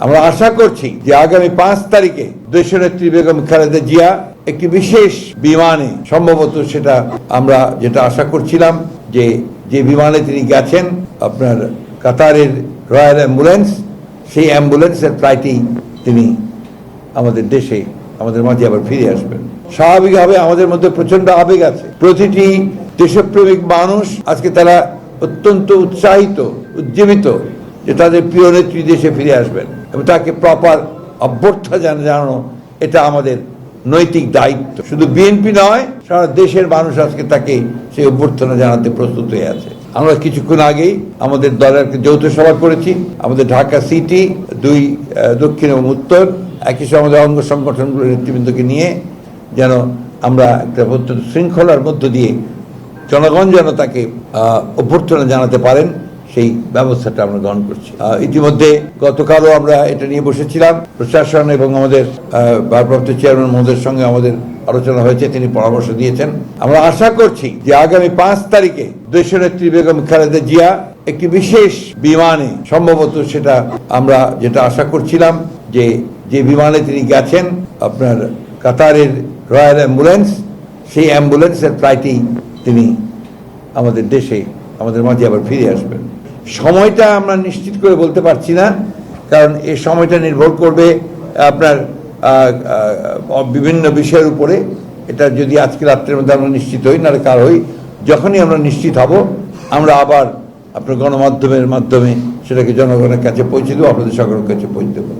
আমরা আশা করছি যে আগামী 5 তারিখে দেশনেত্রী বেগম খালেদা জিয়া একটি বিশেষ বিমানে, সম্ভবত সেটা আমরা যেটা আশা করছিলাম, যে বিমানে তিনি গেছেন আপনার কাতারের রয়্যাল অ্যাম্বুলেন্স, সেই অ্যাম্বুলেন্সের ফ্লাইটেই তিনি আমাদের দেশে, আমাদের মাঝে আবার ফিরে আসবেন। স্বাভাবিকভাবে আমাদের মধ্যে প্রচন্ড আবেগ আছে। প্রতিটি দেশপ্রেমিক মানুষ আজকে তারা অত্যন্ত উৎসাহিত, উজ্জীবিত যে তাদের প্রিয় নেত্রী দেশে ফিরে আসবেন এবং তাকে প্রপার অভ্যর্থনা জানানো, এটা আমাদের নৈতিক দায়িত্ব। শুধু বিএনপি নয়, সারা দেশের মানুষ আজকে তাকে সেই অভ্যর্থনা জানাতে প্রস্তুত হয়ে আছে। আমরা কিছুক্ষণ আগেই আমাদের দলের যৌথ সভা করেছি, আমাদের ঢাকা সিটি, 2 দক্ষিণ এবং উত্তর, একই সঙ্গে আমাদের অঙ্গ সংগঠনগুলোর নেতৃবৃন্দকে নিয়ে যেন আমরা একটা অত্যন্ত শৃঙ্খলার মধ্য দিয়ে জনগণ যেন তাকে অভ্যর্থনা জানাতে পারেন, সেই ব্যবস্থাটা আমরা গ্রহণ করছি। ইতিমধ্যে গতকালও আমরা এটা নিয়ে বসেছিলাম, প্রশাসন এবং আমাদের ভারপ্রাপ্ত চেয়ারম্যান মহোদয়ের সঙ্গে আমাদের আলোচনা হয়েছে, তিনি পরামর্শ দিয়েছেন। আমরা আশা করছি যে আগামী 5 তারিখে দেশনেত্রী বেগম খালেদা জিয়া একটি বিশেষ বিমানে, সম্ভবত সেটা আমরা যেটা আশা করছিলাম, যে বিমানে তিনি গেছেন আপনার কাতারের রয়্যাল অ্যাম্বুলেন্স, সেই অ্যাম্বুলেন্সের ফ্লাইটেই তিনি আমাদের দেশে, আমাদের মাঝে আবার ফিরে আসবেন। সময়টা আমরা নিশ্চিত করে বলতে পারছি না, কারণ এই সময়টা নির্ভর করবে আপনার বিভিন্ন বিষয়ের উপরে। এটা যদি আজকে রাত্রের মধ্যে আমরা নিশ্চিত হই, নাহলে কাল হই, যখনই আমরা নিশ্চিত হব আমরা আবার আপনার গণমাধ্যমের মাধ্যমে সেটাকে জনগণের কাছে পৌঁছে দেবো, আপনাদের সকলের কাছে পৌঁছে দেবো।